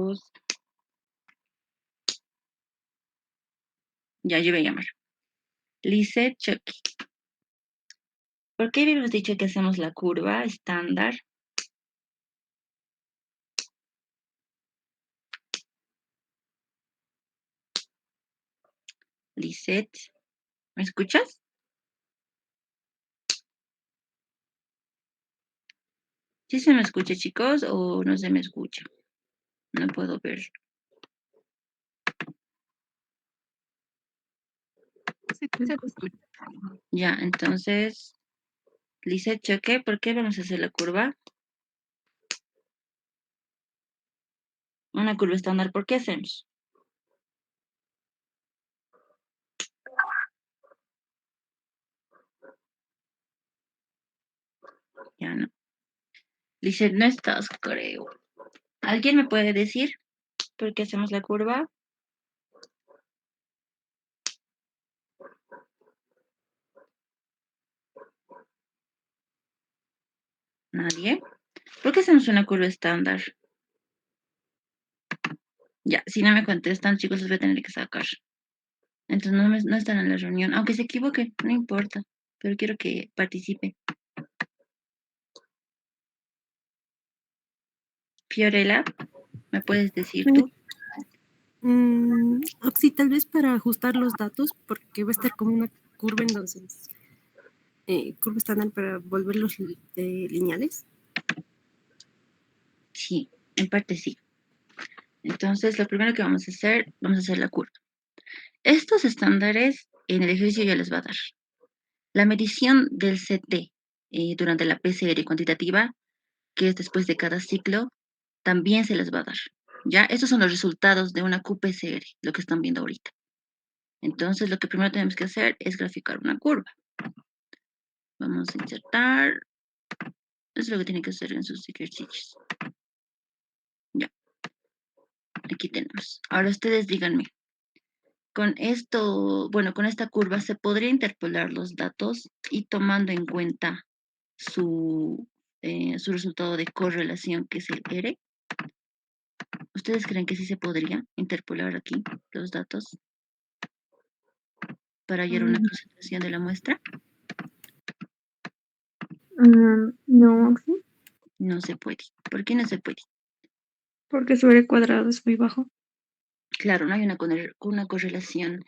chicos. Ya, yo voy a llamar. Lisette Chucky. ¿Por qué habíamos dicho que hacemos la curva estándar? Lisette, ¿me escuchas? ¿Sí se me escucha, chicos, o no se me escucha? No puedo ver. Sí, se escucha. Ya, entonces, Lisette Chucky, ¿por qué vamos a hacer la curva? Una curva estándar, ¿por qué hacemos? Ya no. Lisette, no estás, creo. ¿Alguien me puede decir por qué hacemos la curva? ¿Nadie? ¿Por qué hacemos una curva estándar? Ya, si no me contestan, chicos, los voy a tener que sacar. Entonces no están en la reunión. Aunque se equivoquen, no importa. Pero quiero que participen. Fiorella, ¿me puedes decir tú? Sí, tal vez para ajustar los datos, porque va a estar como una curva, entonces, curva estándar para volverlos lineales. Sí, en parte sí. Entonces, lo primero que vamos a hacer la curva. Estos estándares en el ejercicio ya les va a dar. La medición del CT durante la PCR cuantitativa, que es después de cada ciclo, también se les va a dar. Ya, estos son los resultados de una QPCR, lo que están viendo ahorita. Entonces, lo que primero tenemos que hacer es graficar una curva. Vamos a insertar. Eso es lo que tienen que hacer en sus ejercicios. Ya, aquí tenemos. Ahora ustedes díganme, con esto, bueno, con esta curva se podría interpolar los datos y tomando en cuenta su resultado de correlación, que es el R. ¿Ustedes creen que sí se podría interpolar aquí los datos para hallar una concentración de la muestra? No, sí, No se puede. ¿Por qué no se puede? porque su R cuadrado es muy bajo. Claro, no hay una correlación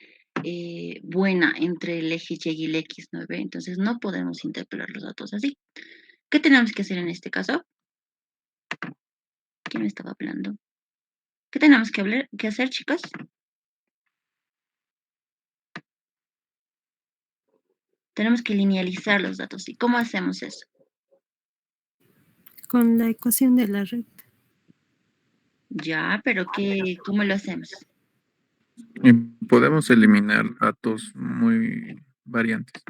buena entre el eje Y y el X, ¿no ve? Entonces no podemos interpolar los datos así. ¿Qué tenemos que hacer en este caso? ¿Quién me estaba hablando? ¿Qué tenemos que hacer, chicos? Tenemos que linealizar los datos. ¿Y cómo hacemos eso? Con la ecuación de la red. Ya, pero ¿cómo lo hacemos? Y podemos eliminar datos muy variantes.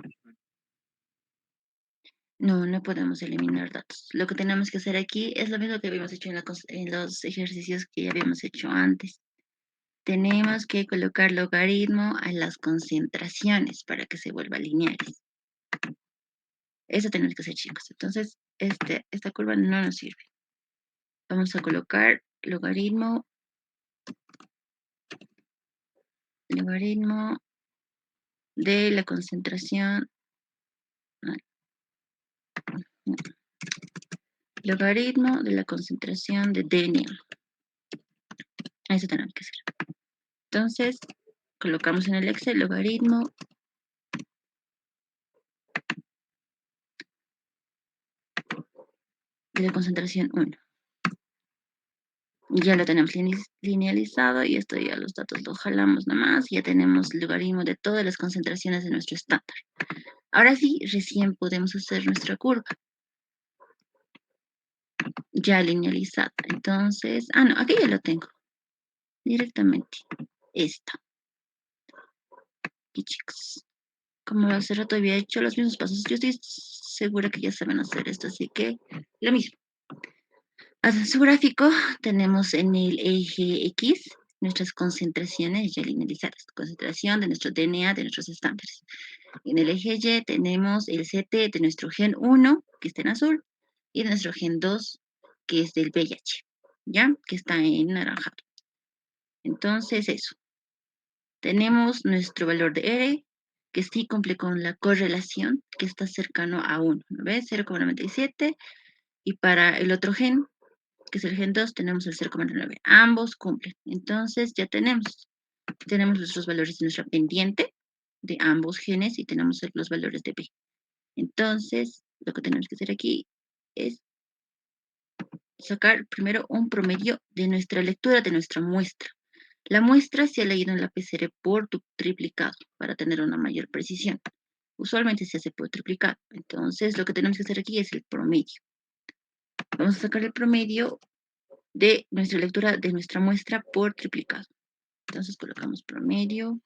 No, no podemos eliminar datos. Lo que tenemos que hacer aquí es lo mismo que habíamos hecho en los ejercicios que ya habíamos hecho antes. Tenemos que colocar logaritmo a las concentraciones para que se vuelva lineales. Eso tenemos que hacer, chicos. Entonces, esta curva no nos sirve. Vamos a colocar logaritmo de la concentración. Logaritmo de la concentración de DNA. Eso tenemos que hacer. Entonces, colocamos en el Excel logaritmo de la concentración 1. Ya lo tenemos linealizado y esto ya los datos lo jalamos nomás. Ya tenemos logaritmo de todas las concentraciones de nuestro estándar. Ahora sí, recién podemos hacer nuestra curva. Ya linealizada. Entonces, no, aquí ya lo tengo. Directamente. Esta. Aquí, chicos. Como hace rato había hecho los mismos pasos, yo estoy segura que ya saben hacer esto, así que lo mismo. En su gráfico tenemos en el eje X nuestras concentraciones ya linealizadas, concentración de nuestro DNA, de nuestros estándares. En el eje Y tenemos el CT de nuestro gen 1, que está en azul, y de nuestro gen 2, que es del VIH. ¿ya? Que está en naranjado. Entonces, eso. Tenemos nuestro valor de R, que sí cumple con la correlación, que está cercano a 1, ¿no ves? 0,97. Y para el otro gen, que es el gen 2, tenemos el 0,9. Ambos cumplen. Entonces, ya tenemos nuestros valores de nuestra pendiente de ambos genes y tenemos los valores de B. Entonces, lo que tenemos que hacer aquí es sacar primero un promedio de nuestra lectura de nuestra muestra. La muestra se ha leído en la PCR por triplicado para tener una mayor precisión. Usualmente se hace por triplicado. Entonces, lo que tenemos que hacer aquí es el promedio. Vamos a sacar el promedio de nuestra lectura de nuestra muestra por triplicado. Entonces, colocamos promedio.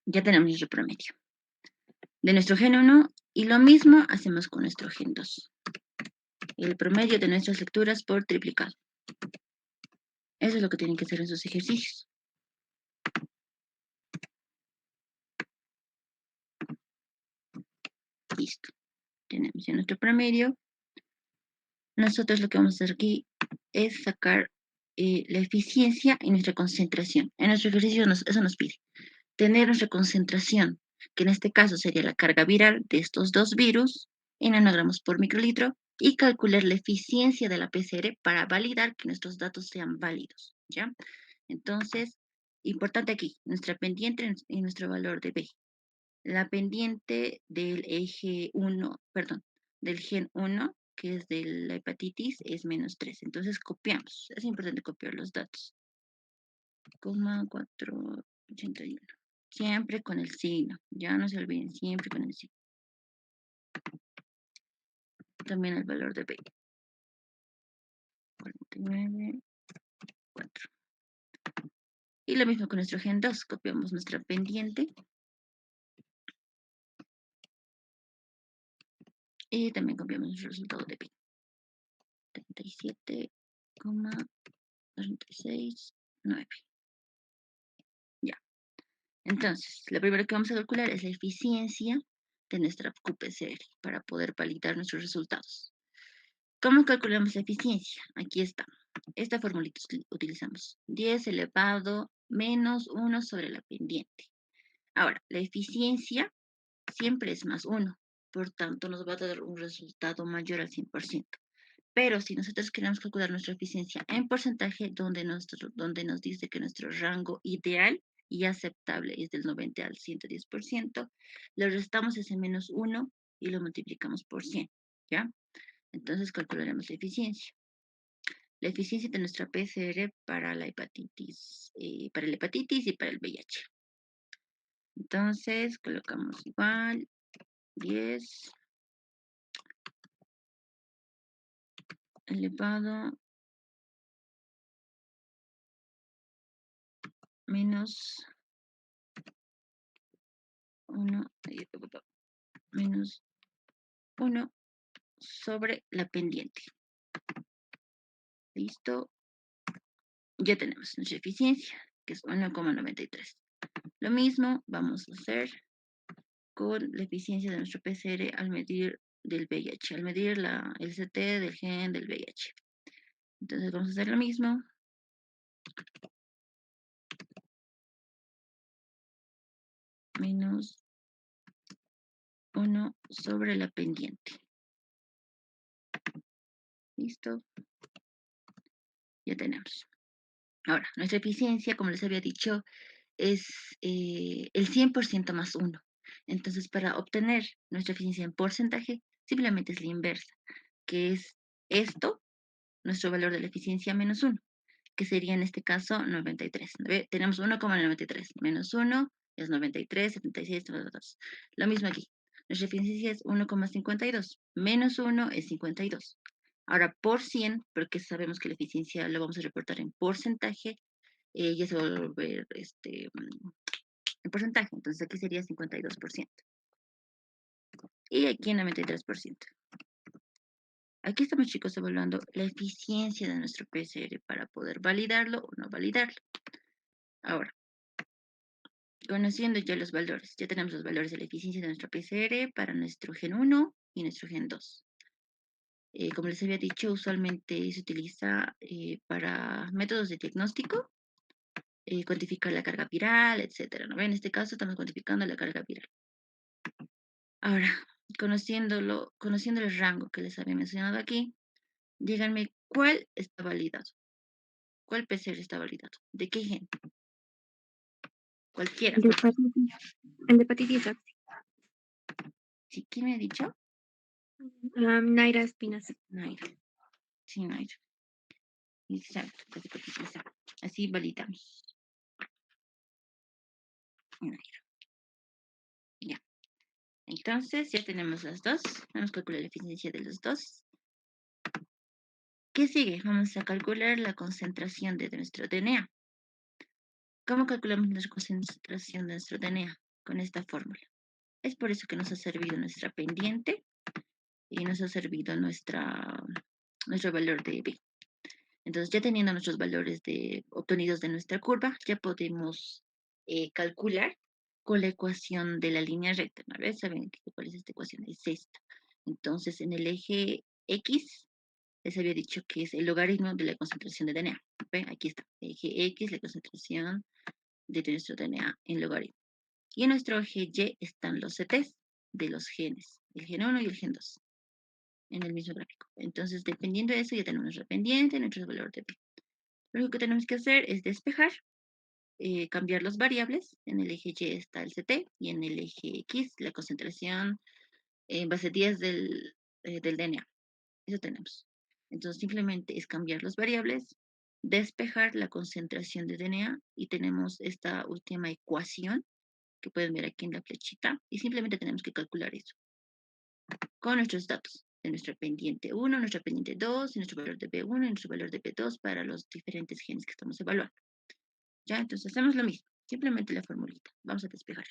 Ya tenemos nuestro promedio de nuestro gen 1 y lo mismo hacemos con nuestro gen 2. El promedio de nuestras lecturas por triplicado. Eso es lo que tienen que hacer en sus ejercicios. Listo. Tenemos ya nuestro promedio. Nosotros lo que vamos a hacer aquí es sacar la eficiencia y nuestra concentración. En nuestro ejercicio eso nos pide. Tener nuestra concentración, que en este caso sería la carga viral de estos dos virus, en nanogramos por microlitro, y calcular la eficiencia de la PCR para validar que nuestros datos sean válidos, ¿ya? Entonces, importante aquí, nuestra pendiente y nuestro valor de B. La pendiente del eje 1, perdón, del gen 1, que es de la hepatitis, es -3. Entonces, copiamos. Es importante copiar los datos. 481. Siempre con el signo. Ya no se olviden, siempre con el signo. También el valor de B. 49, 4. Y lo mismo con nuestro gen 2. Copiamos nuestra pendiente. Y también copiamos el resultado de B. 37,46,9. Ya. Entonces, lo primero que vamos a calcular es la eficiencia de nuestra QPCR para poder validar nuestros resultados. ¿Cómo calculamos la eficiencia? Aquí está. Esta formulita utilizamos. 10 elevado menos 1 sobre la pendiente. Ahora, la eficiencia siempre es más 1. Por tanto, nos va a dar un resultado mayor al 100%. Pero si nosotros queremos calcular nuestra eficiencia en porcentaje, donde nos dice que nuestro rango ideal y aceptable es del 90 al 110%, le restamos ese menos 1 y lo multiplicamos por 100, ¿ya? Entonces calcularemos la eficiencia. La eficiencia de nuestra PCR para la hepatitis, y para el VIH. Entonces colocamos igual 10 elevado menos 1, menos 1 sobre la pendiente. ¿Listo? Ya tenemos nuestra eficiencia, que es 1,93. Lo mismo vamos a hacer con la eficiencia de nuestro PCR al medir del VIH, al medir el CT del gen del VIH. Entonces vamos a hacer lo mismo. Menos 1 sobre la pendiente. ¿Listo? Ya tenemos. Ahora, nuestra eficiencia, como les había dicho, es el 100% más 1. Entonces, para obtener nuestra eficiencia en porcentaje, simplemente es la inversa, que es esto, nuestro valor de la eficiencia menos 1, que sería en este caso 93. Tenemos 1,93 menos 1 es 93, 76, 92. Lo mismo aquí. Nuestra eficiencia es 1,52. Menos 1 es 52. Ahora, por 100, porque sabemos que la eficiencia lo vamos a reportar en porcentaje, ya se va a volver en porcentaje. Entonces aquí sería 52%. Y aquí 93%. Aquí estamos, chicos, evaluando la eficiencia de nuestro PCR para poder validarlo o no validarlo. Ahora, conociendo ya los valores, ya tenemos los valores de la eficiencia de nuestro PCR para nuestro gen 1 y nuestro gen 2. Como les había dicho, usualmente se utiliza para métodos de diagnóstico, cuantificar la carga viral, etcétera, ¿no? En este caso estamos cuantificando la carga viral. Ahora, conociendo el rango que les había mencionado aquí, díganme cuál está validado. ¿Cuál PCR está validado? ¿De qué gen? Cualquiera. El de hepatitis A. ¿Sí? ¿Quién me ha dicho? Naira Espinaza. Naira. Sí, Naira. Exacto, de hepatitis A. Así validamos. Naira. Ya. Entonces, ya tenemos las dos. Vamos a calcular la eficiencia de los dos. ¿Qué sigue? Vamos a calcular la concentración de nuestro DNA. ¿Cómo calculamos la concentración de nuestro DNA? Con esta fórmula. Es por eso que nos ha servido nuestra pendiente y nos ha servido nuestro valor de B. Entonces, ya teniendo nuestros valores obtenidos de nuestra curva, ya podemos calcular con la ecuación de la línea recta. ¿No ves? ¿Saben cuál es esta ecuación? Es esta. Entonces, en el eje X, les había dicho que es el logaritmo de la concentración de DNA. ¿Ven? Aquí está. Eje X, la concentración de nuestro DNA en logaritmo. Y en nuestro eje Y están los CTs de los genes, el gen 1 y el gen 2, en el mismo gráfico. Entonces, dependiendo de eso, ya tenemos nuestra pendiente, nuestro valor de P. Lo único que tenemos que hacer es despejar, cambiar las variables. En el eje Y está el CT y en el eje X la concentración en base 10 del DNA. Eso tenemos. Entonces, simplemente es cambiar las variables, despejar la concentración de DNA y tenemos esta última ecuación que pueden ver aquí en la flechita y simplemente tenemos que calcular eso con nuestros datos de nuestra pendiente 1, nuestra pendiente 2, y nuestro valor de B1 y nuestro valor de B2 para los diferentes genes que estamos evaluando. Ya, entonces hacemos lo mismo, simplemente la formulita. Vamos a despejar.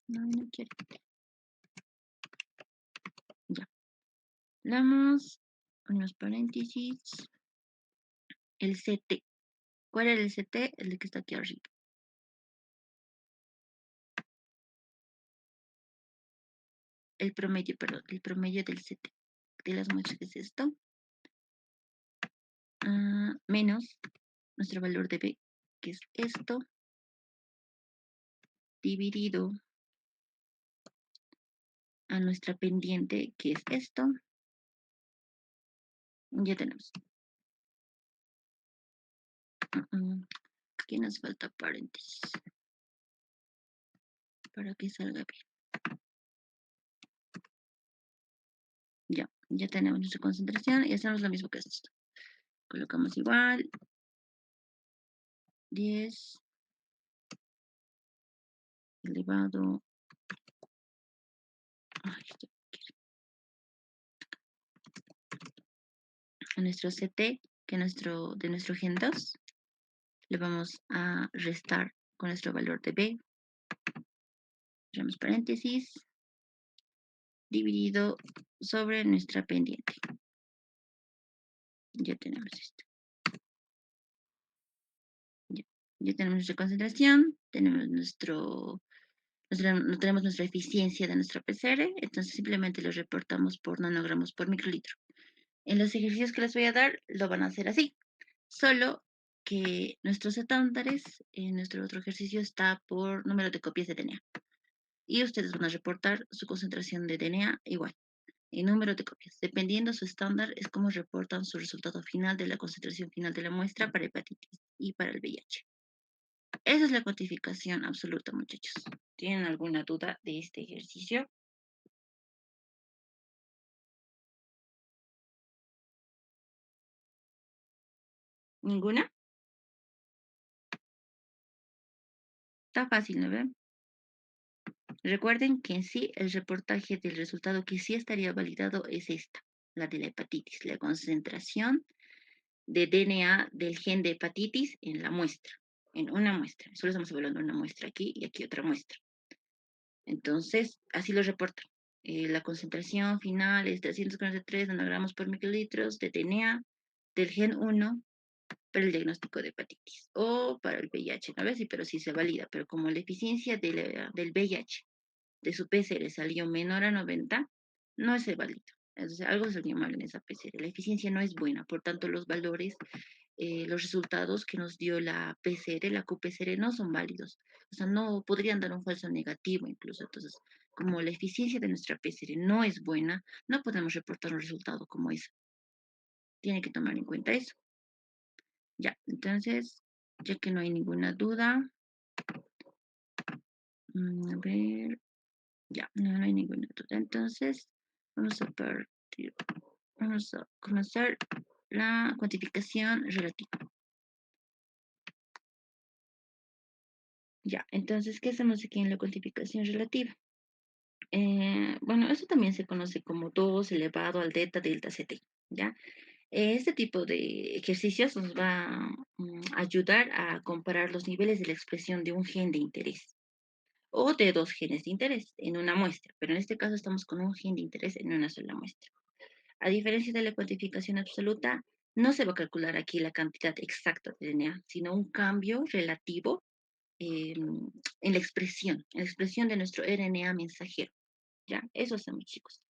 No quiere. Ya. Damos unos paréntesis. El CT. ¿Cuál era el CT? El de que está aquí arriba. El promedio, perdón, el promedio del CT. De las muestras que es esto. Menos nuestro valor de B, que es esto, dividido a nuestra pendiente, que es esto. Ya tenemos. Aquí nos falta paréntesis para que salga bien. Ya tenemos nuestra concentración y hacemos lo mismo que esto. Colocamos igual 10 elevado a nuestro CT, que de nuestro gen 2, le vamos a restar con nuestro valor de B. Cerramos paréntesis, dividido sobre nuestra pendiente. Ya tenemos esto. Ya tenemos nuestra concentración, tenemos nuestra eficiencia de nuestra PCR, entonces simplemente lo reportamos por nanogramos por microlitro. En los ejercicios que les voy a dar, lo van a hacer así, solo que nuestros estándares, en nuestro otro ejercicio está por número de copias de DNA. Y ustedes van a reportar su concentración de DNA igual, en número de copias. Dependiendo su estándar, es como reportan su resultado final de la concentración final de la muestra para hepatitis y para el VIH. Esa es la cuantificación absoluta, muchachos. ¿Tienen alguna duda de este ejercicio? ¿Ninguna? Está fácil, ¿no ven? Recuerden que en sí el reportaje del resultado que sí estaría validado es esta, la de la hepatitis, la concentración de DNA del gen de hepatitis en la muestra. en una muestra. Solo estamos evaluando una muestra aquí y aquí otra muestra. Entonces, así lo reportan. La concentración final es 343 nanogramos por microlitros de DNA del gen 1 para el diagnóstico de hepatitis o para el VIH, ¿no ves? Sí, pero sí se valida, pero como la eficiencia del VIH de su PCR salió menor a 90, no es válido. Entonces, algo salió mal en esa PCR. La eficiencia no es buena, por tanto, los valores, los resultados que nos dio la PCR, la QPCR, no son válidos. O sea, no podrían dar un falso negativo incluso. Entonces, como la eficiencia de nuestra PCR no es buena, no podemos reportar un resultado como ese. Tiene que tomar en cuenta eso. Ya, entonces, ya que no hay ninguna duda, a ver, ya, no hay ninguna duda. Entonces, vamos a comenzar la cuantificación relativa. Ya, entonces, ¿qué hacemos aquí en la cuantificación relativa? Bueno, eso también se conoce como 2 elevado al delta CT, ¿ya? Este tipo de ejercicios nos va a ayudar a comparar los niveles de la expresión de un gen de interés o de dos genes de interés en una muestra, pero en este caso estamos con un gen de interés en una sola muestra. A diferencia de la cuantificación absoluta, no se va a calcular aquí la cantidad exacta de DNA, sino un cambio relativo en la expresión de nuestro RNA mensajero. ¿Ya? Eso hacemos, chicos.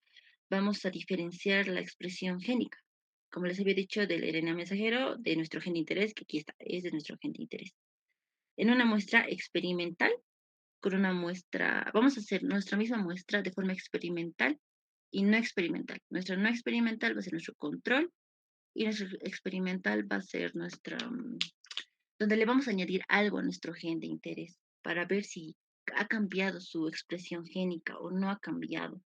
Vamos a diferenciar la expresión génica, como les había dicho, del RNA mensajero, de nuestro gen de interés, que aquí está, es de nuestro gen de interés. En una muestra experimental, con una muestra, vamos a hacer nuestra misma muestra de forma experimental y no experimental. Nuestra no experimental va a ser nuestro control y nuestro experimental va a ser nuestra, donde le vamos a añadir algo a nuestro gen de interés para ver si ha cambiado su expresión génica o no ha cambiado.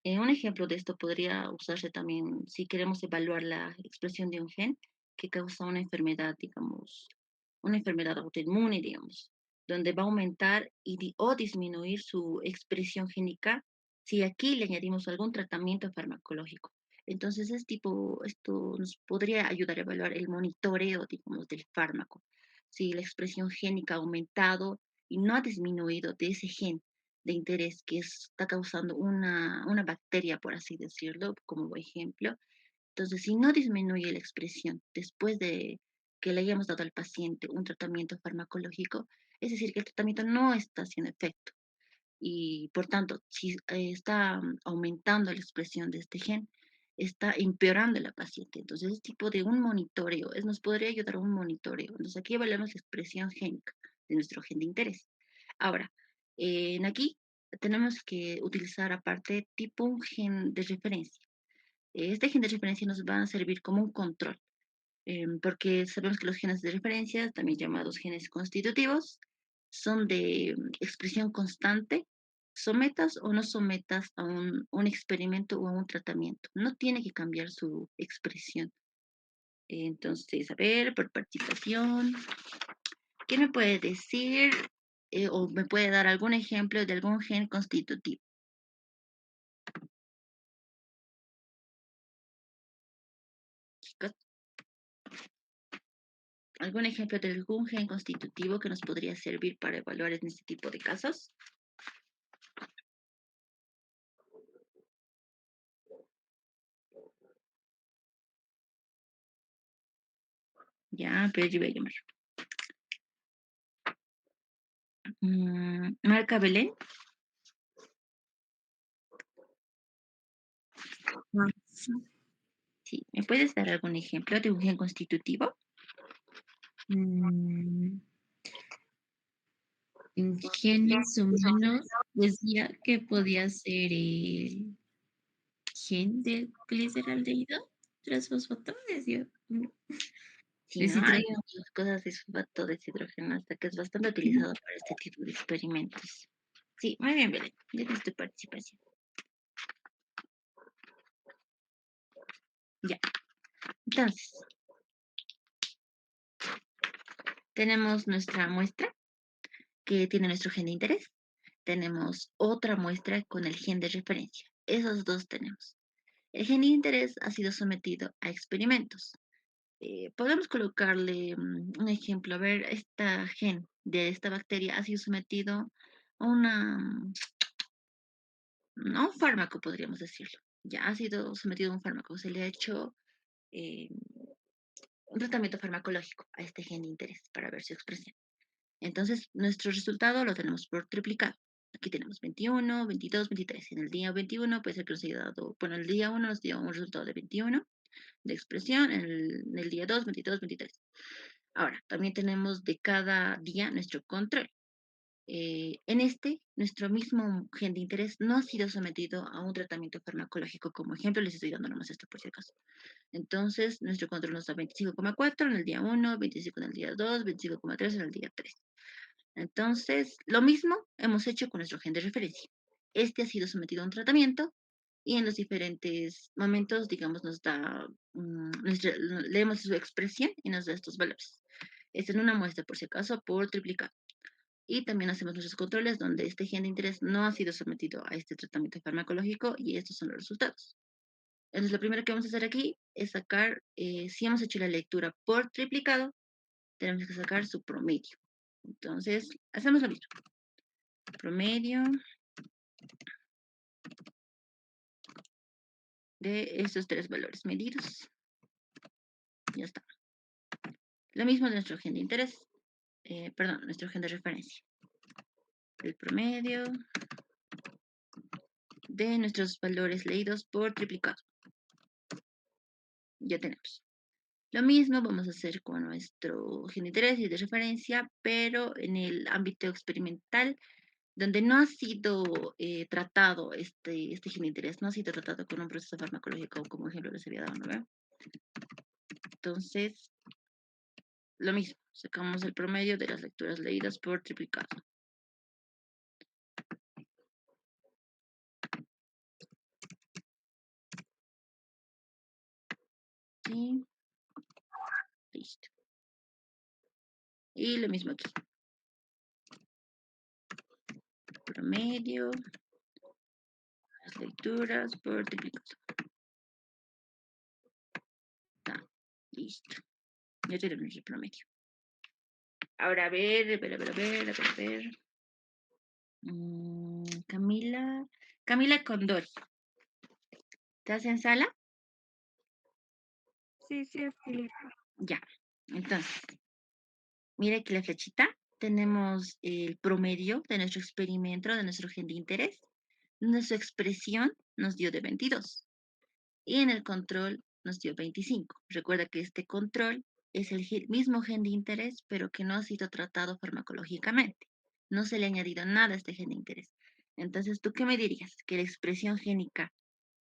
Un ejemplo de esto podría usarse también si queremos evaluar la expresión de un gen que causa una enfermedad, digamos, una enfermedad autoinmune, digamos, donde va a aumentar o disminuir su expresión génica si aquí le añadimos algún tratamiento farmacológico. Entonces, esto nos podría ayudar a evaluar el monitoreo, digamos, del fármaco. Si la expresión génica ha aumentado y no ha disminuido de ese gen de interés que está causando una bacteria, por así decirlo, como ejemplo. Entonces, si no disminuye la expresión después de que le hayamos dado al paciente un tratamiento farmacológico, es decir, que el tratamiento no está haciendo efecto. Y por tanto, si está aumentando la expresión de este gen, está empeorando la paciente. Entonces, es tipo de un monitoreo, nos podría ayudar a un monitoreo. Entonces, aquí evaluamos la expresión génica de nuestro gen de interés. Ahora, en aquí tenemos que utilizar aparte tipo un gen de referencia. Este gen de referencia nos va a servir como un control, porque sabemos que los genes de referencia, también llamados genes constitutivos, son de expresión constante, sometas o no sometas a un experimento o a un tratamiento. No tiene que cambiar su expresión. Entonces, a ver, por participación, ¿qué me puede decir o me puede dar algún ejemplo de algún gen constitutivo? Chicos, ¿algún ejemplo de algún gen constitutivo que nos podría servir para evaluar en este tipo de casos? Ya, pero yo voy a llamar. Marca Belén. Ah, Sí, ¿me puedes dar algún ejemplo de un gen constitutivo? Mm, En genes humanos decía que podía ser el gen del gliceraldehído transfosfato, decía. Sí, De ¿no? Hay citro- muchas cosas de sulfato de hidrógeno hasta que es bastante utilizado para este tipo de experimentos. Sí, muy bien, Belén. Ya tienes tu participación. Ya. Entonces, tenemos nuestra muestra que tiene nuestro gen de interés. Tenemos otra muestra con el gen de referencia. Esos dos tenemos. El gen de interés ha sido sometido a experimentos. podemos colocarle un ejemplo. A ver, esta gen de esta bacteria ha sido sometido a a un fármaco, podríamos decirlo. Ya ha sido sometido a un fármaco. Se le ha hecho eh, un tratamiento farmacológico a este gen de interés para ver su expresión. Entonces, nuestro resultado lo tenemos por triplicado. Aquí tenemos 21, 22, 23. En el día 21 puede ser que nos haya dado, bueno, el día 1 nos dio un resultado de 21 de expresión, en el día 2, 22, 23. Ahora, también tenemos de cada día nuestro control. Nuestro mismo gen de interés no ha sido sometido a un tratamiento farmacológico. Como ejemplo, les estoy dando nomás esto por si acaso. Entonces, nuestro control nos da 25,4 en el día 1, 25 en el día 2, 25,3 en el día 3. Entonces, lo mismo hemos hecho con nuestro gen de referencia. Este ha sido sometido a un tratamiento y en los diferentes momentos, digamos, nos da, leemos su expresión y nos da estos valores. Es en una muestra, por si acaso, por triplicado. Y también hacemos nuestros controles donde este gen de interés no ha sido sometido a este tratamiento farmacológico y estos son los resultados. Entonces, lo primero que vamos a hacer aquí es sacar, si hemos hecho la lectura por triplicado, tenemos que sacar su promedio. Entonces, hacemos lo mismo. Promedio de estos tres valores medidos. Ya está. Lo mismo de nuestro gen de interés. Perdón, nuestro gen de referencia. El promedio de nuestros valores leídos por triplicado. Ya tenemos. Lo mismo vamos a hacer con nuestro gen de interés y de referencia, pero en el ámbito experimental, donde no ha sido tratado este gen de interés, no ha sido tratado con un proceso farmacológico, como ejemplo les había dado, ¿no? Entonces, lo mismo, sacamos el promedio de las lecturas leídas por triplicado. Sí, listo. Y lo mismo aquí. Promedio, las lecturas por triplicado. Está, listo. Ya tenemos el promedio. Ahora a ver. Camila Condori. ¿Estás en sala? Sí, sí, estoy Ya. Entonces, mira aquí la flechita. Tenemos el promedio de nuestro experimento, de nuestro gen de interés. Nuestra expresión nos dio de 22. Y en el control nos dio 25. Recuerda que este control es el mismo gen de interés, pero que no ha sido tratado farmacológicamente. No se le ha añadido nada a este gen de interés. Entonces, ¿tú qué me dirías? ¿Que la expresión génica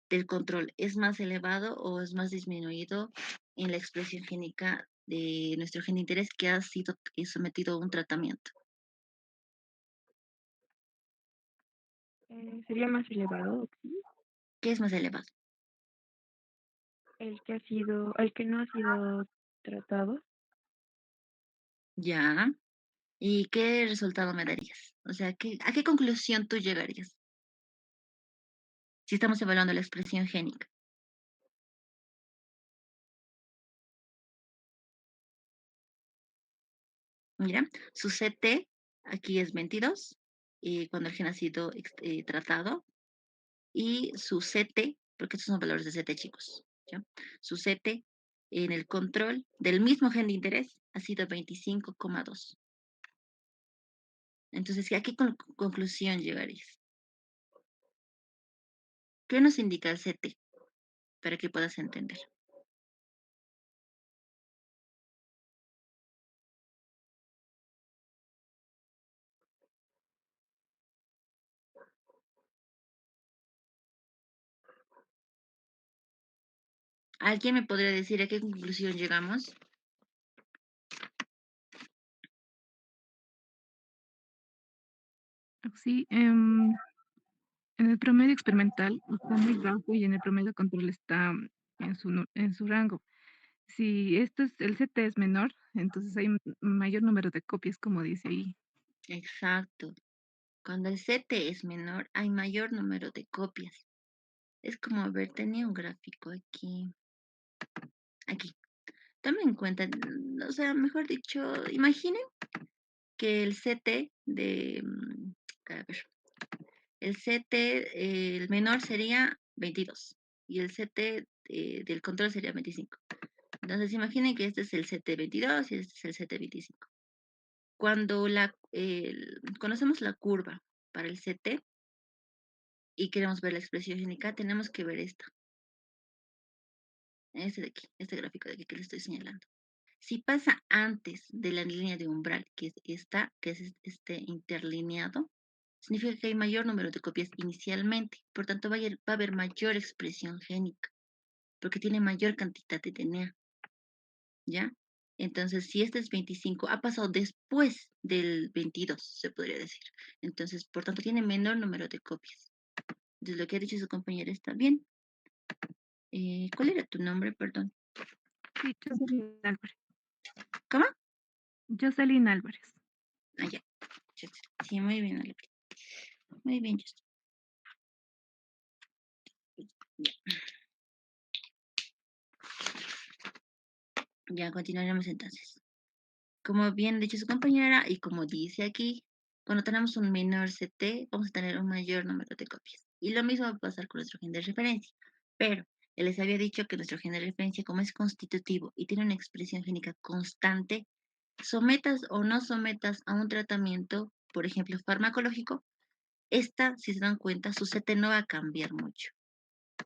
del control es más elevado o es más disminuido en la expresión génica de nuestro gen de interés que ha sido sometido a un tratamiento? Sería más elevado, ¿sí? ¿Qué es más elevado? El que no ha sido tratado. Ya. ¿Y qué resultado me darías? O sea, ¿a qué conclusión tú llegarías si estamos evaluando la expresión génica? Mira, su CT aquí es 22 cuando el gen ha sido tratado, y su CT, porque estos son valores de CT, chicos, ¿ya? Su CT en el control del mismo gen de interés ha sido 25,2. Entonces, ¿a qué conclusión llegarías? ¿Qué nos indica el CT para que puedas entender? ¿Alguien me podría decir a qué conclusión llegamos? Sí, en el promedio experimental está muy bajo y en el promedio control está en su rango. Si el CT es menor, entonces hay un mayor número de copias, como dice ahí. Exacto. Cuando el CT es menor, hay mayor número de copias. Es como, a ver, tenía un gráfico aquí. Aquí. tomen en cuenta, o sea, mejor dicho, imaginen que el CT de, a ver, el CT, el menor sería 22 y el CT del control sería 25. Entonces imaginen que este es el CT 22 y este es el CT 25. Cuando conocemos la curva para el CT y queremos ver la expresión génica, tenemos que ver este de aquí, este gráfico de aquí que les estoy señalando. Si pasa antes de la línea de umbral, que es esta, que es este interlineado, significa que hay mayor número de copias inicialmente. Por tanto, va a haber mayor expresión génica, porque tiene mayor cantidad de DNA, ¿ya? Entonces, si este es 25, ha pasado después del 22, se podría decir. Entonces, por tanto, tiene menor número de copias. Entonces, lo que ha dicho su compañera está bien. ¿Cuál era tu nombre? Perdón. Sí, Jocelyn Álvarez. ¿Cómo? Jocelyn Álvarez. Ah, ya. Sí, muy bien, Alejandra. Muy bien, Justin. Ya. Ya continuaremos entonces. Como bien dicho su compañera y como dice aquí, cuando tenemos un menor CT, vamos a tener un mayor número de copias. Y lo mismo va a pasar con nuestro gen de referencia. Pero él les había dicho que nuestro gen de referencia, como es constitutivo y tiene una expresión génica constante, sometas o no sometas a un tratamiento, por ejemplo, farmacológico, si se dan cuenta, su CT no va a cambiar mucho.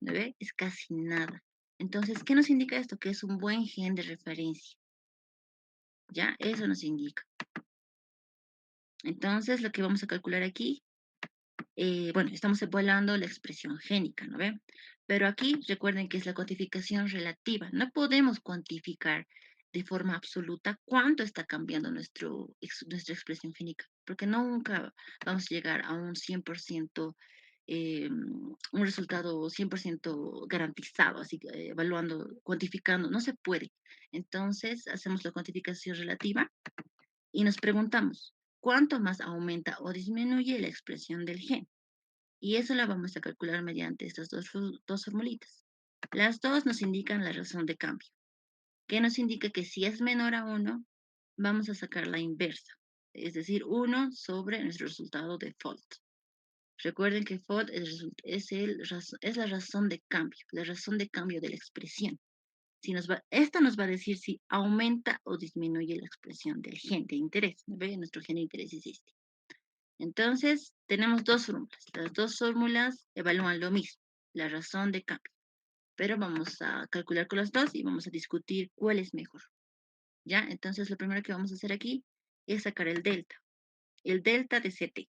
¿No ve? Es casi nada. Entonces, ¿qué nos indica esto? Que es un buen gen de referencia. ¿Ya? Eso nos indica. Entonces, lo que vamos a calcular aquí, bueno, estamos evaluando la expresión génica, ¿no ve? Pero aquí recuerden que es la cuantificación relativa. No podemos cuantificar de forma absoluta cuánto está cambiando nuestra expresión génica, porque nunca vamos a llegar a un 100%, un resultado 100% garantizado, así que evaluando, cuantificando, no se puede. Entonces, hacemos la cuantificación relativa y nos preguntamos, ¿cuánto más aumenta o disminuye la expresión del gen? Y eso la vamos a calcular mediante estas dos formulitas. Las dos nos indican la razón de cambio, que nos indica que si es menor a 1, vamos a sacar la inversa, es decir, 1 sobre nuestro resultado de Fault. Recuerden que Fault es la razón de cambio, la razón de cambio de la expresión. Esta nos va a decir si aumenta o disminuye la expresión del gen de interés. ¿Ve? Nuestro gen de interés es este. Entonces, tenemos dos fórmulas. Las dos fórmulas evalúan lo mismo, la razón de cambio. Pero vamos a calcular con las dos y vamos a discutir cuál es mejor. ¿Ya? Entonces, lo primero que vamos a hacer aquí es sacar el delta. El delta de CT.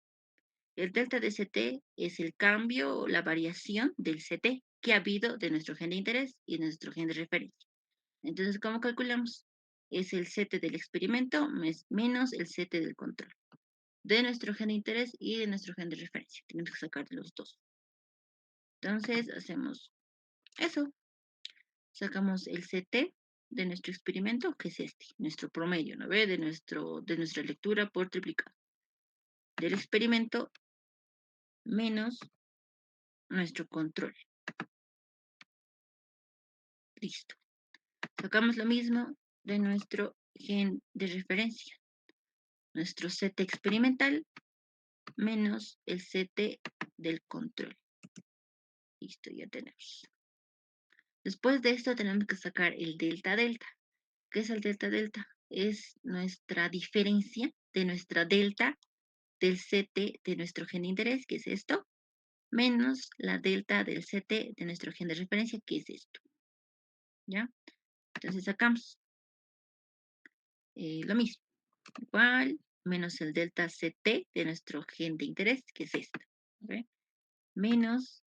El delta de CT es el cambio o la variación del CT que ha habido de nuestro gen de interés y de nuestro gen de referencia. Entonces, ¿cómo calculamos? Es el CT del experimento menos el CT del control, de nuestro gen de interés y de nuestro gen de referencia. Tenemos que sacar de los dos. Entonces, hacemos eso. Sacamos el CT de nuestro experimento, que es este, nuestro promedio, ¿no ve? De nuestra lectura por triplicado. Del experimento menos nuestro control. Listo. Sacamos lo mismo de nuestro gen de referencia. Nuestro CT experimental menos el CT del control. Listo, ya tenemos. Después de esto tenemos que sacar el delta-delta. ¿Qué es el delta-delta? Es nuestra diferencia de nuestra delta del CT de nuestro gen de interés, que es esto, menos la delta del CT de nuestro gen de referencia, que es esto. ¿Ya? Entonces sacamos lo mismo. Igual, menos el delta CT de nuestro gen de interés, que es esto. ¿Okay? Menos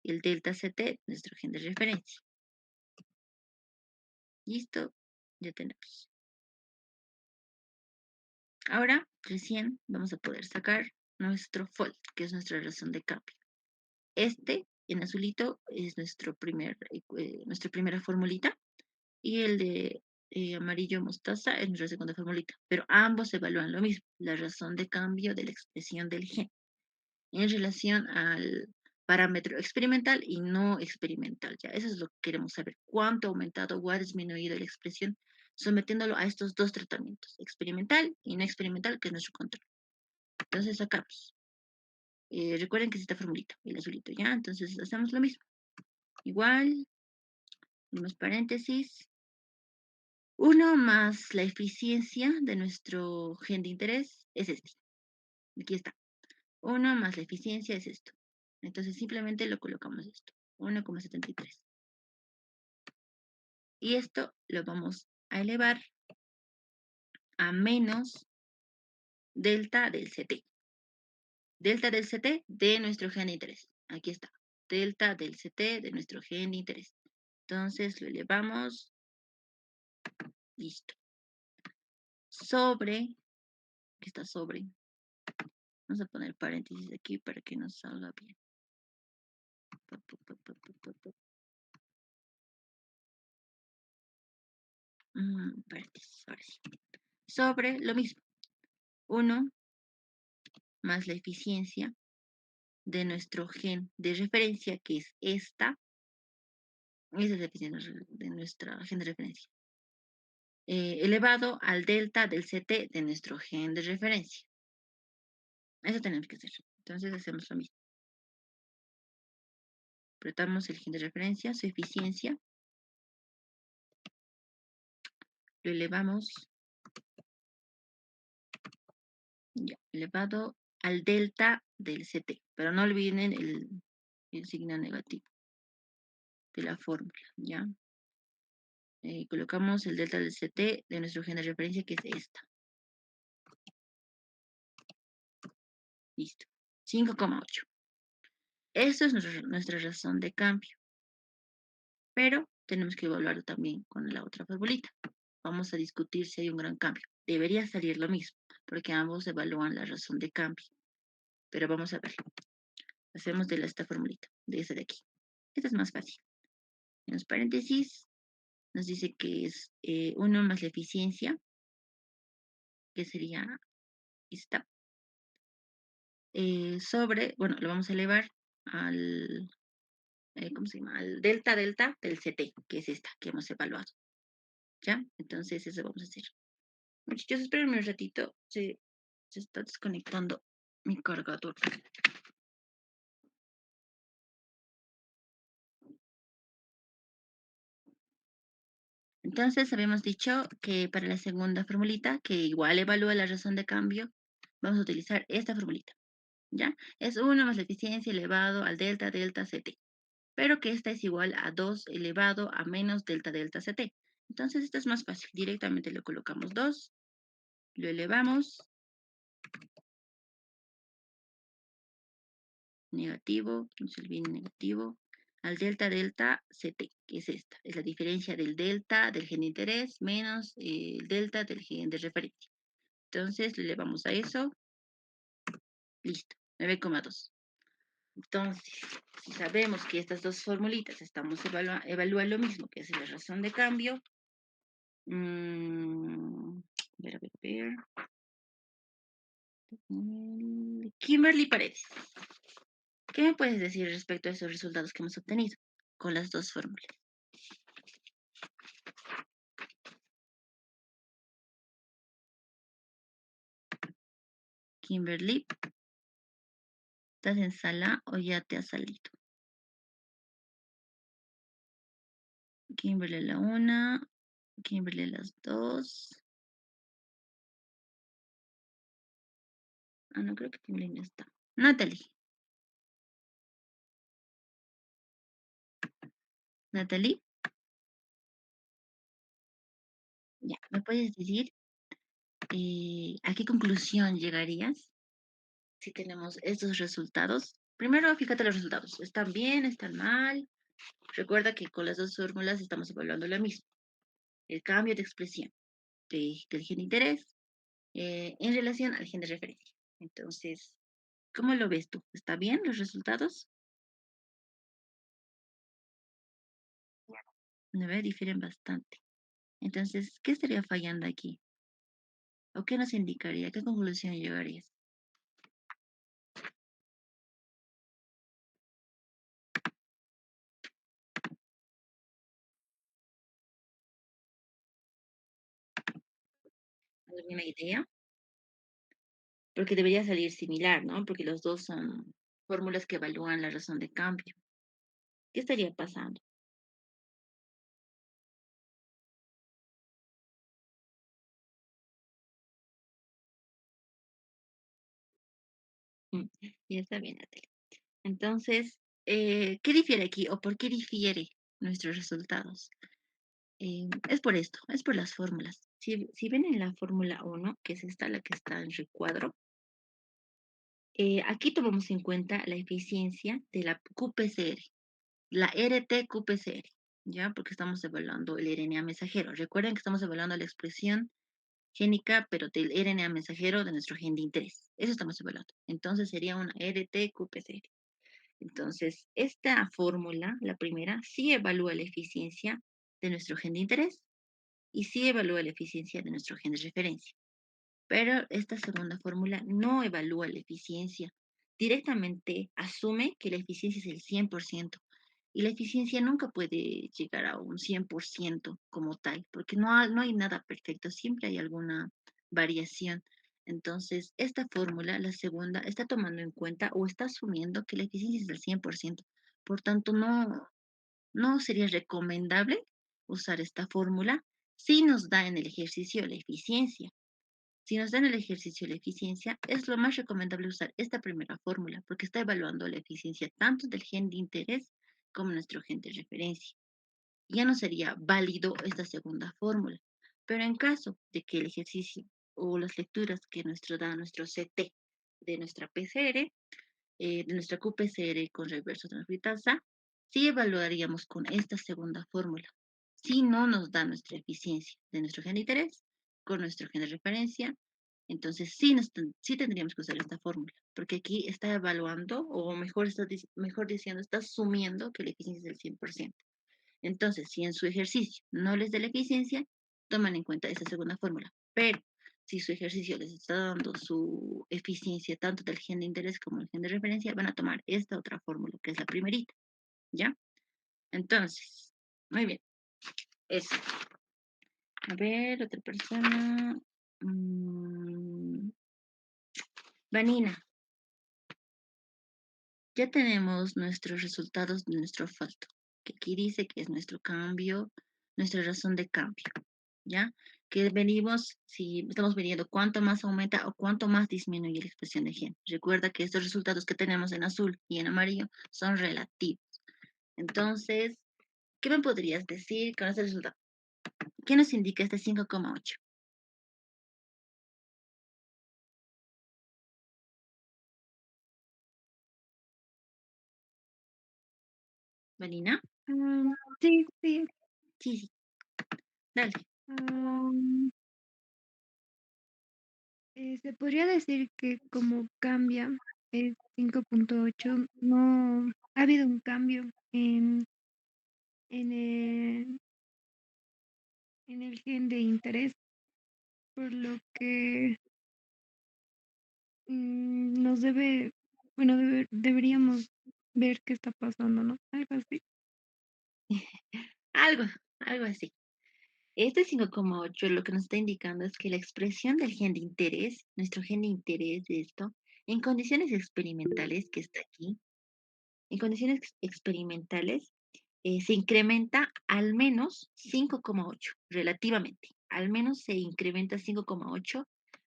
el delta CT, nuestro gen de referencia. Listo, ya tenemos. Ahora, recién vamos a poder sacar nuestro Fault, que es nuestra razón de cambio. Este, en azulito, es nuestra primera formulita. Y el de amarillo mostaza es nuestra segunda formulita. Pero ambos evalúan lo mismo, la razón de cambio de la expresión del gen en relación al parámetro experimental y no experimental. Ya, eso es lo que queremos saber. ¿Cuánto ha aumentado o ha disminuido la expresión sometiéndolo a estos dos tratamientos, experimental y no experimental, que es nuestro control. Entonces sacamos. Recuerden que es esta formulita, el azulito, ¿ya? Entonces hacemos lo mismo. Igual, abrimos paréntesis. 1 más la eficiencia de nuestro gen de interés es este. Aquí está. 1 más la eficiencia es esto. Entonces simplemente lo colocamos esto. 1,73. Y esto lo vamos a elevar a menos delta del CT. Delta del CT de nuestro gen de interés. Aquí está. Delta del CT de nuestro gen de interés. Entonces lo elevamos. Listo. Sobre. Aquí está sobre. Vamos a poner paréntesis aquí para que nos salga bien. Paréntesis, ahora sí. Sobre lo mismo. 1 más la eficiencia de nuestro gen de referencia, que es esta. Esa es la eficiencia de nuestra gen de referencia. Elevado al delta del CT de nuestro gen de referencia. Eso tenemos que hacer. Entonces hacemos lo mismo. Apretamos el gen de referencia, su eficiencia. Lo elevamos. Ya, elevado al delta del CT. Pero no olviden el signo negativo de la fórmula, ¿ya? Colocamos el delta del CT de nuestro gen de referencia, que es esta. Listo. 5,8. Eso es nuestra razón de cambio. Pero tenemos que evaluarlo también con la otra formulita. Vamos a discutir si hay un gran cambio. Debería salir lo mismo, porque ambos evalúan la razón de cambio. Pero vamos a ver. Hacemos de esta formulita, de esa de aquí. Esta es más fácil. En los paréntesis nos dice que es 1 más la eficiencia, que sería esta, sobre, bueno, lo vamos a elevar al, ¿cómo se llama? Al delta del CT, que es esta que hemos evaluado. ¿Ya? Entonces eso vamos a hacer. Muchachos, espérenme un ratito. Se está desconectando mi cargador. Entonces habíamos dicho que para la segunda formulita, que igual evalúa la razón de cambio, vamos a utilizar esta formulita. ¿Ya? Es 1 más la eficiencia elevado al delta CT. Pero que esta es igual a 2 elevado a menos delta CT. Entonces esto es más fácil. Directamente le colocamos 2, lo elevamos, negativo, no se olvide negativo, al delta CT, que es esta. Es la diferencia del delta del gen de interés menos el delta del gen de referencia. Entonces le elevamos a eso. Listo, 9,2. Entonces, si sabemos que estas dos formulitas estamos evalúan lo mismo, que es la razón de cambio. Ver. Kimberly Paredes, ¿qué me puedes decir respecto a esos resultados que hemos obtenido con las dos fórmulas? Kimberly, ¿estás en sala o ya te has salido? Kimberly la 1, Kimberly las 2. Ah, no, creo que Kimberly no está. Natalie. Natalie. Ya, ¿me puedes decir a qué conclusión llegarías si tenemos estos resultados? Primero, fíjate los resultados. ¿Están bien? ¿Están mal? Recuerda que con las dos fórmulas estamos evaluando lo mismo. El cambio de expresión del gen de interés en relación al gen de referencia. Entonces, ¿cómo lo ves tú? ¿Está bien los resultados? ¿No ve? Difieren bastante. Entonces, ¿qué estaría fallando aquí? ¿O qué nos indicaría? ¿A qué conclusión llegarías? ¿Alguna idea? Porque debería salir similar, ¿no? Porque los dos son fórmulas que evalúan la razón de cambio. ¿Qué estaría pasando? Mm, ya está bien, Natalia. Entonces, ¿qué difiere aquí o por qué difiere nuestros resultados? Es por esto, es por las fórmulas. Si ven en la fórmula 1, que es esta, la que está en recuadro, aquí tomamos en cuenta la eficiencia de la QPCR, la RT-QPCR, ¿ya? Porque estamos evaluando el RNA mensajero. Recuerden que estamos evaluando la expresión génica, pero del RNA mensajero de nuestro gen de interés. Eso estamos evaluando. Entonces sería una RT-QPCR. Entonces, esta fórmula, la primera, sí evalúa la eficiencia de nuestro gen de interés y sí evalúa la eficiencia de nuestro gen de referencia. Pero esta segunda fórmula no evalúa la eficiencia. Directamente asume que la eficiencia es el 100%. Y la eficiencia nunca puede llegar a un 100% como tal, porque no hay nada perfecto, siempre hay alguna variación. Entonces, esta fórmula, la segunda, está tomando en cuenta o está asumiendo que la eficiencia es del 100%. Por tanto, no sería recomendable usar esta fórmula si nos da en el ejercicio la eficiencia. Si nos dan el ejercicio de la eficiencia, es lo más recomendable usar esta primera fórmula, porque está evaluando la eficiencia tanto del gen de interés como nuestro gen de referencia. Ya no sería válido esta segunda fórmula. Pero en caso de que el ejercicio o las lecturas que da nuestro CT de nuestra PCR, de nuestra QPCR con reverso transcriptasa, sí evaluaríamos con esta segunda fórmula. Si no nos da nuestra eficiencia de nuestro gen de interés con nuestro gen de referencia, entonces sí tendríamos que usar esta fórmula, porque aquí está evaluando, o mejor diciendo, está asumiendo que la eficiencia es del 100%. Entonces, si en su ejercicio no les da la eficiencia, toman en cuenta esa segunda fórmula. Pero si su ejercicio les está dando su eficiencia tanto del gen de interés como el gen de referencia, van a tomar esta otra fórmula, que es la primerita. ¿Ya? Entonces, muy bien. Eso. A ver, otra persona. Vanina, ya tenemos nuestros resultados de nuestro olfato, que aquí dice que es nuestro cambio, nuestra razón de cambio, ¿ya? Que venimos, si estamos midiendo cuánto más aumenta o cuánto más disminuye la expresión de gen. Recuerda que estos resultados que tenemos en azul y en amarillo son relativos. Entonces, ¿qué me podrías decir con este resultado? ¿Qué nos indica este 5,8? Vanina, Sí, sí. sí, sí, dale. am, Se podría decir que como cambia el 5,8, no ha habido un cambio en en el gen de interés, por lo que nos bueno, deberíamos ver qué está pasando, ¿no? Algo así. Algo, algo así. Este 5,8 lo que nos está indicando es que la expresión del gen de interés, nuestro gen de interés de esto, en condiciones experimentales, que está aquí, en condiciones experimentales, se incrementa al menos 5,8, relativamente. Al menos se incrementa 5,8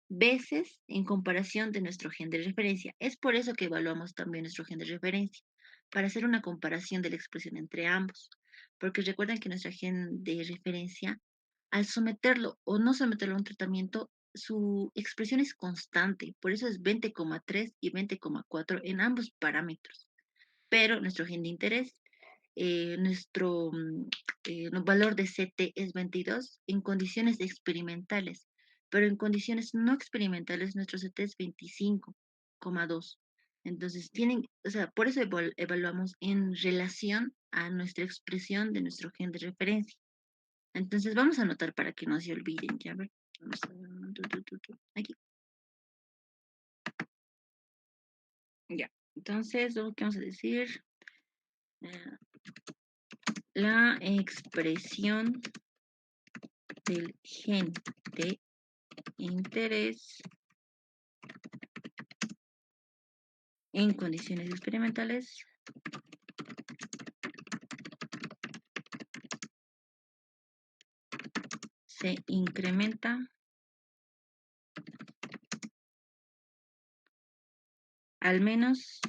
veces en comparación de nuestro gen de referencia. Es por eso que evaluamos también nuestro gen de referencia, para hacer una comparación de la expresión entre ambos. Porque recuerden que nuestro gen de referencia, al someterlo o no someterlo a un tratamiento, su expresión es constante. Por eso es 20,3 y 20,4 en ambos parámetros. Pero nuestro gen de interés, valor de CT es 22 en condiciones experimentales, pero en condiciones no experimentales nuestro CT es 25,2. Entonces, o sea, por eso evaluamos en relación a nuestra expresión de nuestro gen de referencia. Entonces, vamos a anotar para que no se olviden, ya ver. Vamos a, aquí. Ya. Entonces, lo que vamos a decir, eh, la expresión del gen de interés en condiciones experimentales se incrementa al menos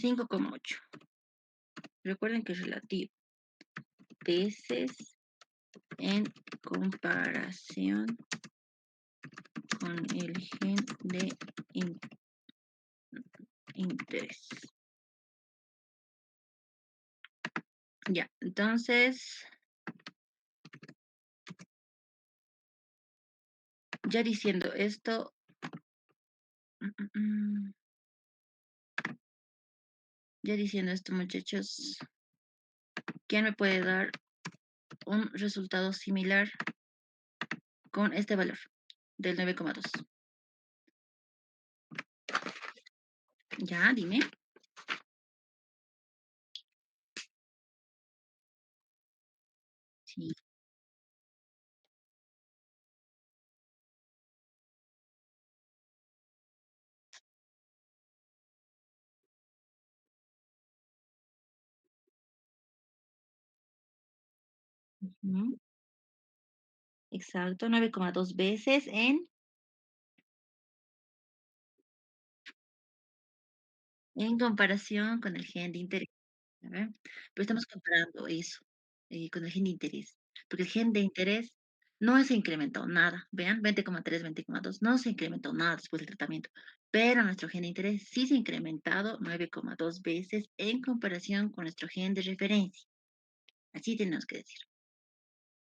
5,8. Recuerden que es relativo. Veces en comparación con el gen de interés. Ya, entonces, ya diciendo esto, ya diciendo esto, muchachos, ¿quién me puede dar un resultado similar con este valor del 9,2? Ya, dime. Sí. Ujú. Exacto, 9,2 veces en comparación con el gen de interés. ¿Ya? Pero estamos comparando eso con el gen de interés, porque el gen de interés no se incrementó nada. Vean, 20,3, 20,2, no se incrementó nada después del tratamiento, pero nuestro gen de interés sí se ha incrementado 9,2 veces en comparación con nuestro gen de referencia. Así tenemos que decir.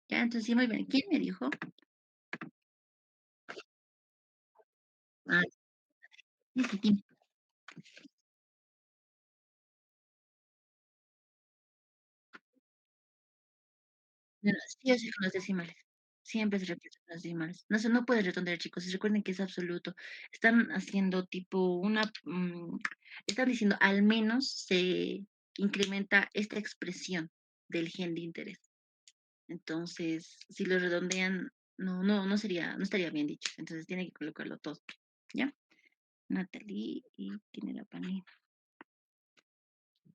Ya, entonces sí, muy bien. ¿Quién me dijo? Ah, sí, sí, sí. No, no, sí o sí con los decimales. Siempre se repite con los decimales. No se no puede redondear, chicos. Y recuerden que es absoluto. Están haciendo tipo están diciendo al menos se incrementa esta expresión del gen de interés. Entonces, si lo redondean, no sería, no estaría bien dicho. Entonces tiene que colocarlo todo. ¿Ya? Natalie y quién era Pani.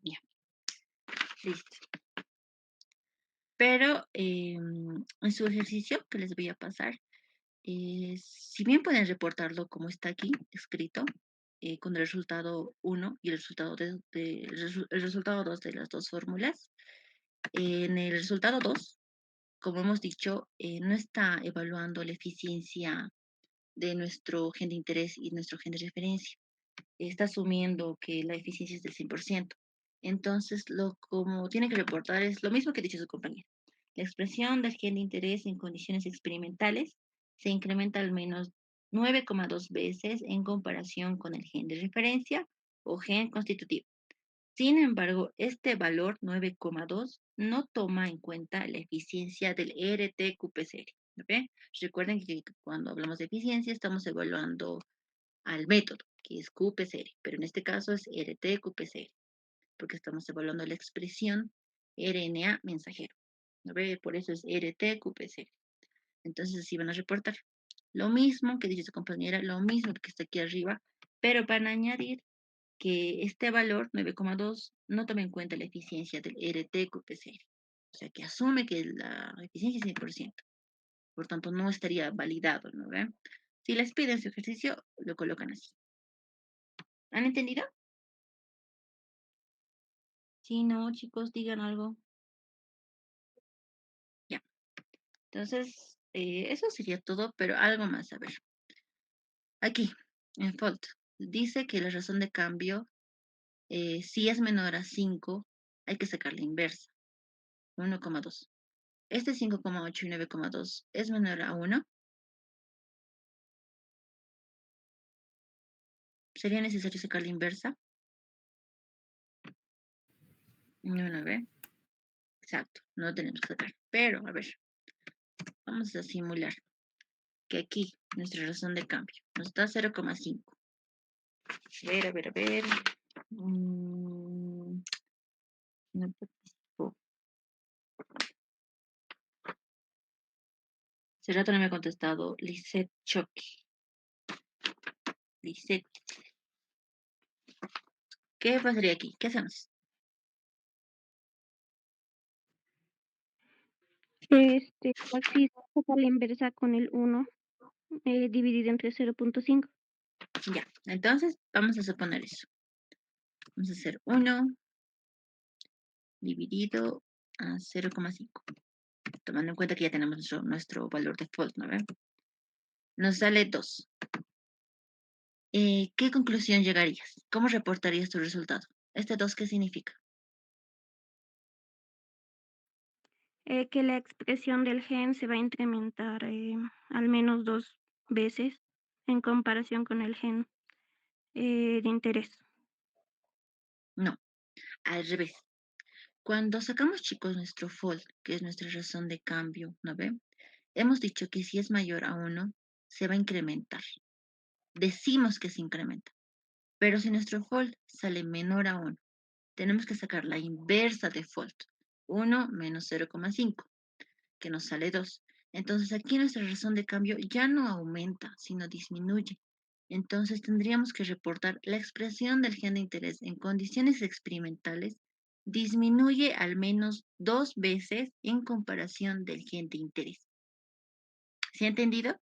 Ya, listo. Pero en su ejercicio que les voy a pasar, si bien pueden reportarlo como está aquí escrito, con el resultado 1 y el resultado, el resultado 2 de las dos fórmulas, en el resultado 2, como hemos dicho, no está evaluando la eficiencia de nuestro gen de interés y nuestro gen de referencia. Está asumiendo que la eficiencia es del 100%. Entonces, como tiene que reportar es lo mismo que ha dicho su compañero. La expresión del gen de interés en condiciones experimentales se incrementa al menos 9,2 veces en comparación con el gen de referencia o gen constitutivo. Sin embargo, este valor 9,2 no toma en cuenta la eficiencia del RT-QPCR. ¿Ve? Recuerden que cuando hablamos de eficiencia estamos evaluando al método, que es QPCR, pero en este caso es RT-QPCR, porque estamos evaluando la expresión RNA mensajero. ¿No ve? Por eso es RT-QPCR. Entonces así van a reportar. Lo mismo que dice su compañera, lo mismo que está aquí arriba, pero van a añadir que este valor 9,2 no toma en cuenta la eficiencia del RT-QPCR. O sea, que asume que la eficiencia es 100%. Por tanto, no estaría validado, ¿no ve? Si les piden su ejercicio, lo colocan así. ¿Han entendido? Sí, no, chicos, digan algo. Ya. Entonces, eso sería todo, pero algo más. A ver. Aquí, en fault, dice que la razón de cambio, si es menor a 5, hay que sacar la inversa. 1,2. Este 5,8 y 9,2 es menor a 1. ¿Sería necesario sacar la inversa? No, no, ve. Exacto, no tenemos que sacar. Pero, a ver, vamos a simular que aquí nuestra razón de cambio nos da 0,5. A ver, a ver, a ver. No participó. Hace rato no me ha contestado Lisette Choque. Lisette, ¿qué pasaría aquí? ¿Qué hacemos? Aquí saca la inversa con el 1 dividido entre 0.5. Ya, entonces vamos a suponer eso. Vamos a hacer 1 dividido a 0,5. Tomando en cuenta que ya tenemos nuestro valor default, ¿no ven? Nos sale 2. ¿Qué conclusión llegarías? ¿Cómo reportarías tu resultado? ¿Este 2 qué significa? Que la expresión del gen se va a incrementar al menos 2 veces en comparación con el gen de interés. No, al revés. Cuando sacamos, chicos, nuestro fold, que es nuestra razón de cambio, ¿no ven? Hemos dicho que si es mayor a 1, se va a incrementar. Decimos que se incrementa. Pero si nuestro fold sale menor a 1, tenemos que sacar la inversa de fold. 1 menos 0,5, que nos sale 2. Entonces aquí nuestra razón de cambio ya no aumenta, sino disminuye. Entonces tendríamos que reportar la expresión del gen de interés en condiciones experimentales disminuye al menos 2 veces en comparación del gen de interés. ¿Se ha entendido?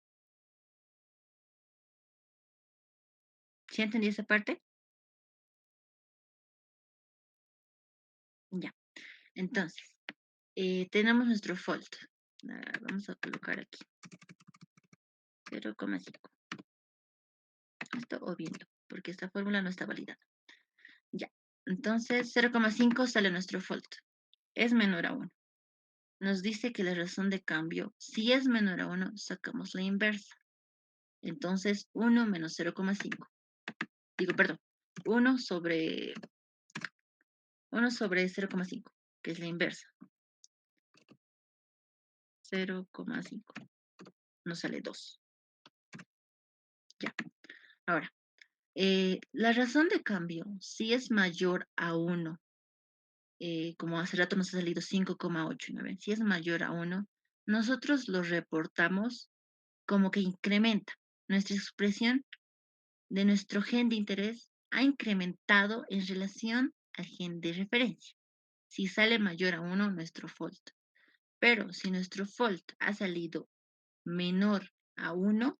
¿Se ha entendido esa parte? Ya. Entonces, tenemos nuestro fold. Vamos a colocar aquí 0,5. Esto obviando, porque esta fórmula no está validada. Ya. Entonces, 0,5 sale nuestro fold. Es menor a 1. Nos dice que la razón de cambio, si es menor a 1, sacamos la inversa. Entonces, 1 menos 0,5. Digo, perdón, 1 sobre 0,5, que es la inversa. 0,5. Nos sale 2. Ya. Ahora, la razón de cambio, si es mayor a 1, como hace rato nos ha salido 5,8, ¿no ven? Si es mayor a 1, nosotros lo reportamos como que incrementa. Nuestra expresión de nuestro gen de interés ha incrementado en relación al gen de referencia. Si sale mayor a 1, nuestro fold. Pero si nuestro fold ha salido menor a 1,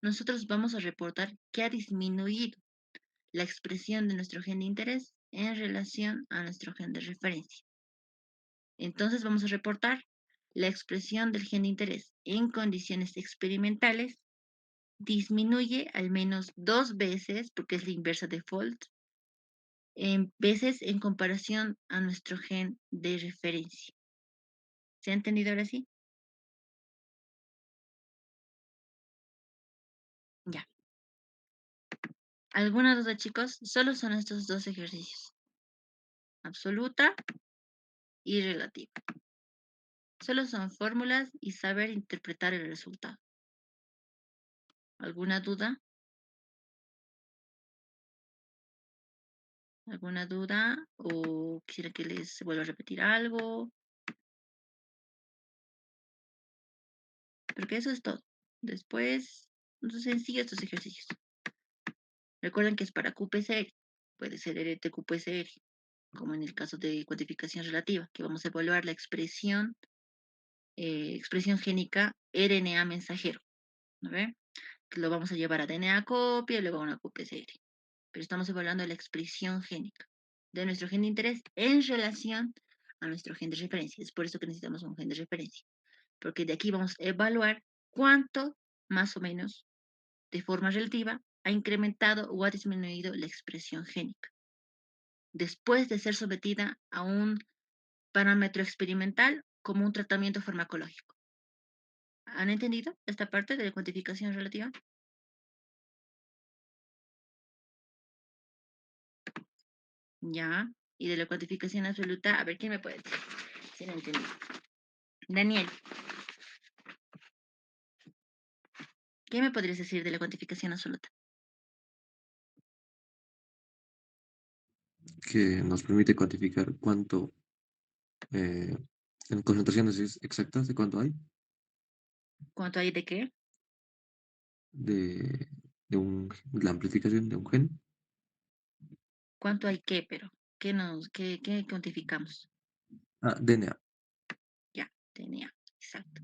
nosotros vamos a reportar que ha disminuido la expresión de nuestro gen de interés en relación a nuestro gen de referencia. Entonces vamos a reportar la expresión del gen de interés en condiciones experimentales disminuye al menos 2 veces, porque es la inversa de fold, en veces en comparación a nuestro gen de referencia. ¿Se ha entendido ahora sí? Ya. ¿Alguna duda, chicos? Solo son estos dos ejercicios. Absoluta y relativa. Solo son fórmulas y saber interpretar el resultado. ¿Alguna duda? ¿Alguna duda? ¿O quisiera que les vuelva a repetir algo? Porque eso es todo. Después, son sencillos estos ejercicios. Recuerden que es para QPCR. Puede ser RT-QPCR, como en el caso de cuantificación relativa, que vamos a evaluar la expresión génica RNA mensajero. ¿No ve? Que lo vamos a llevar a DNA copia y luego a una QPCR. Pero estamos evaluando la expresión génica de nuestro gen de interés en relación a nuestro gen de referencia. Es por eso que necesitamos un gen de referencia. Porque de aquí vamos a evaluar cuánto, más o menos, de forma relativa, ha incrementado o ha disminuido la expresión génica después de ser sometida a un parámetro experimental como un tratamiento farmacológico. ¿Han entendido esta parte de la cuantificación relativa? Ya. Y de la cuantificación absoluta, a ver, ¿quién me puede decir? Si no entendí. Daniel, ¿qué me podrías decir de la cuantificación absoluta? Que nos permite cuantificar cuánto, en concentraciones exactas de cuánto hay. ¿Cuánto hay de qué? de, la amplificación de un gen. ¿Cuánto hay qué? Pero, ¿qué cuantificamos? DNA. Ya, tenía, exacto.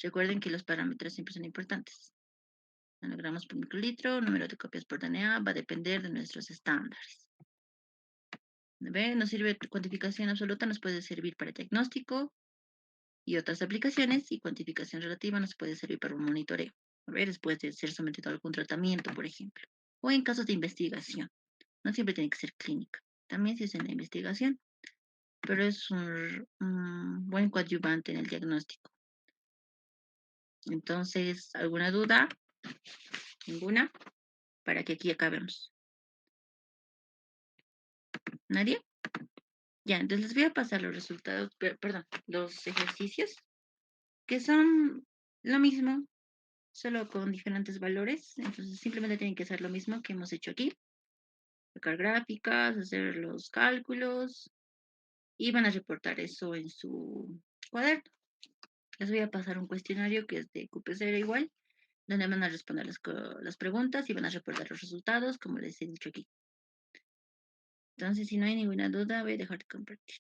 Recuerden que los parámetros siempre son importantes. Nanogramos por microlitro, número de copias por DNA, va a depender de nuestros estándares. ¿Ve? Nos sirve cuantificación absoluta, nos puede servir para diagnóstico y otras aplicaciones, y cuantificación relativa nos puede servir para un monitoreo. A ver, después de ser sometido a algún tratamiento, por ejemplo, o en casos de investigación. No siempre tiene que ser clínica. También se usa en la investigación, pero es un buen coadyuvante en el diagnóstico. Entonces, ¿alguna duda? ¿Ninguna? Para que aquí acabemos. ¿Nadie? Ya, entonces les voy a pasar los resultados, perdón, los ejercicios, que son lo mismo, solo con diferentes valores. Entonces, simplemente tienen que hacer lo mismo que hemos hecho aquí. Sacar gráficas, hacer los cálculos y van a reportar eso en su cuaderno. Les voy a pasar un cuestionario que es de QPCR igual, donde van a responder las preguntas y van a reportar los resultados, como les he dicho aquí. Entonces, si no hay ninguna duda, voy a dejar de compartir.